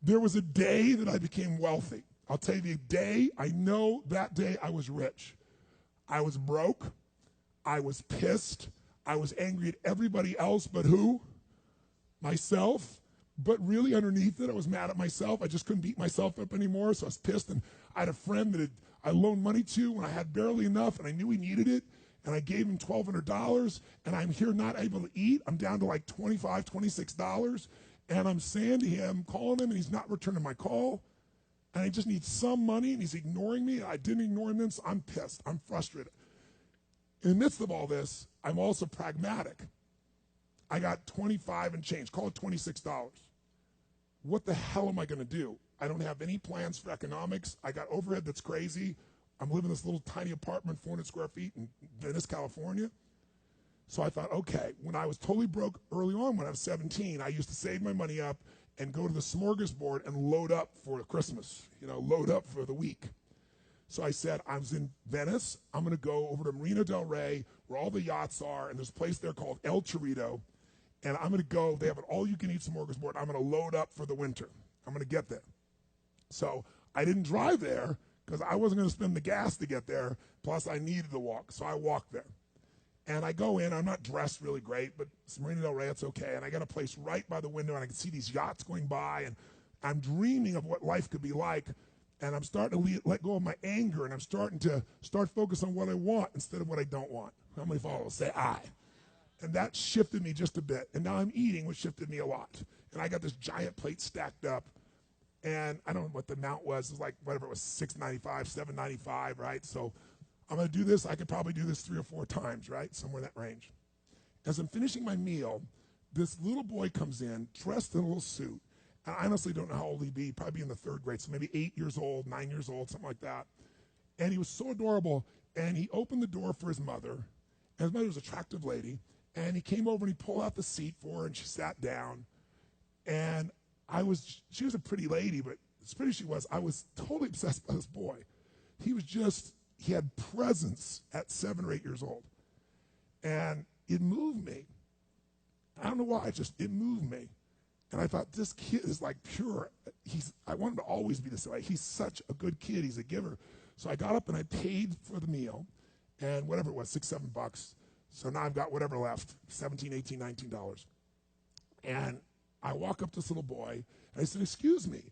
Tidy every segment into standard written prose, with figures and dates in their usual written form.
There was a day that I became wealthy. I'll tell you the day, I know that day I was rich. I was broke. I was pissed. I was angry at everybody else but who? Myself. But really underneath it, I was mad at myself. I just couldn't beat myself up anymore, so I was pissed. And I had a friend that I loaned money to when I had barely enough, and I knew he needed it. And I gave him $1,200, and I'm here not able to eat. I'm down to like $25, $26. And I'm saying to him, calling him, and he's not returning my call. And I just need some money, and he's ignoring me. I didn't ignore him then, so I'm pissed. I'm frustrated. In the midst of all this, I'm also pragmatic. I got 25 and change, call it $26. What the hell am I going to do? I don't have any plans for economics. I got overhead that's crazy. I'm living in this little tiny apartment, 400 square feet in Venice, California. So I thought, okay, when I was totally broke early on when I was 17, I used to save my money up and go to the smorgasbord and load up for Christmas, load up for the week. So I said, I was in Venice. I'm going to go over to Marina del Rey where all the yachts are, and there's a place there called El Chorrito. And I'm going to go. They have an all-you-can-eat smorgasbord. I'm going to load up for the winter. I'm going to get there. So I didn't drive there because I wasn't going to spend the gas to get there. Plus, I needed to walk. So I walked there. And I go in. I'm not dressed really great, but it's Marina del Rey. It's okay. And I got a place right by the window, and I can see these yachts going by. And I'm dreaming of what life could be like. And I'm starting to let go of my anger, and I'm starting to focus on what I want instead of what I don't want. How many followers say I? And that shifted me just a bit. And now I'm eating, which shifted me a lot. And I got this giant plate stacked up. And I don't know what the amount was. It was like, whatever it was, $6.95, $7.95, right? So I'm going to do this. I could probably do this 3 or 4 times, right? Somewhere in that range. As I'm finishing my meal, this little boy comes in, dressed in a little suit. I honestly don't know how old he'd be. Probably in the 3rd grade, so maybe 8 years old, 9 years old, something like that. And he was so adorable. And he opened the door for his mother. And his mother was an attractive lady. And he came over and he pulled out the seat for her, and she sat down. And she was a pretty lady, but as pretty as she was, I was totally obsessed by this boy. He had presence at 7 or 8 years old. And it moved me. I don't know why, it moved me. And I thought, this kid is like pure. I want him to always be this way. He's such a good kid. He's a giver. So I got up and I paid for the meal, and whatever it was, $6, $7. So now I've got whatever left, $17, $18, $19. And I walk up to this little boy, and I said, excuse me.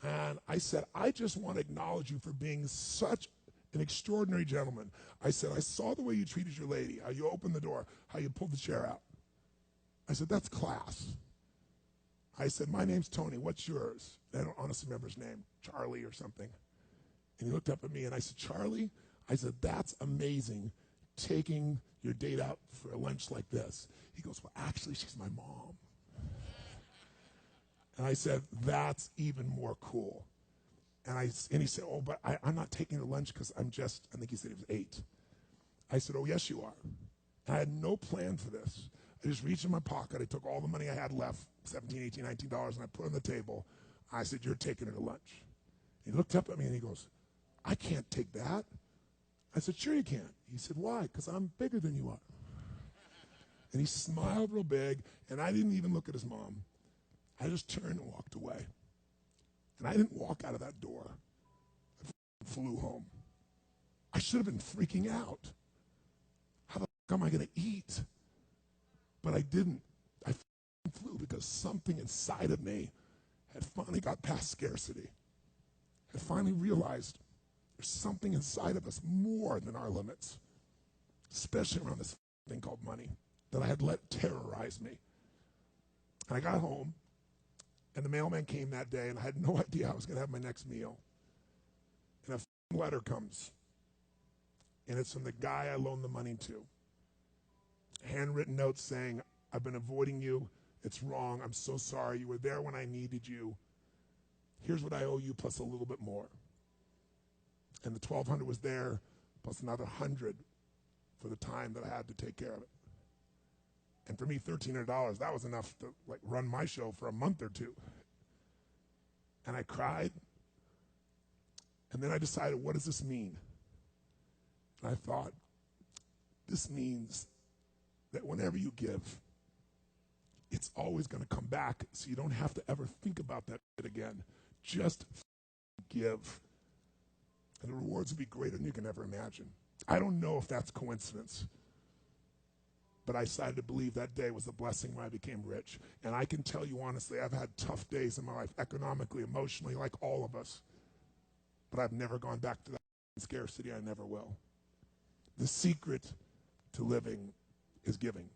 And I said, I just want to acknowledge you for being such an extraordinary gentleman. I said, I saw the way you treated your lady, how you opened the door, how you pulled the chair out. I said, that's class. I said, my name's Tony. What's yours? I don't honestly remember his name, Charlie or something. And he looked up at me, and I said, Charlie? I said, that's amazing, taking your date out for a lunch like this. He goes, well, actually, she's my mom. And I said, that's even more cool. And he said, oh, but I'm not taking her lunch because I think he said he was 8. I said, oh, yes, you are. And I had no plan for this. I just reached in my pocket. I took all the money I had left, $17, $18, $19, and I put it on the table. I said, you're taking her to lunch. He looked up at me and he goes, I can't take that. I said, sure you can. He said, why? Because I'm bigger than you are. And he smiled real big, and I didn't even look at his mom. I just turned and walked away. And I didn't walk out of that door. I flew home. I should have been freaking out. How the fuck am I going to eat? But I didn't. I flew because something inside of me had finally got past scarcity. I finally realized there's something inside of us more than our limits, especially around this thing called money that I had let terrorize me. And I got home, and the mailman came that day, and I had no idea how I was going to have my next meal. And a letter comes, and it's from the guy I loaned the money to. A handwritten note saying, I've been avoiding you. It's wrong. I'm so sorry. You were there when I needed you. Here's what I owe you plus a little bit more. And the $1,200 was there, plus another $100 for the time that I had to take care of it. And for me, $1,300, that was enough to run my show for a month or 2. And I cried. And then I decided, what does this mean? And I thought, this means that whenever you give, it's always going to come back, so you don't have to ever think about that again. Just give. And the rewards will be greater than you can ever imagine. I don't know if that's coincidence, but I decided to believe that day was a blessing when I became rich. And I can tell you honestly, I've had tough days in my life, economically, emotionally, like all of us. But I've never gone back to that scarcity. I never will. The secret to living is giving.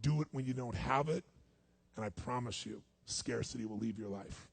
Do it when you don't have it, and I promise you, scarcity will leave your life.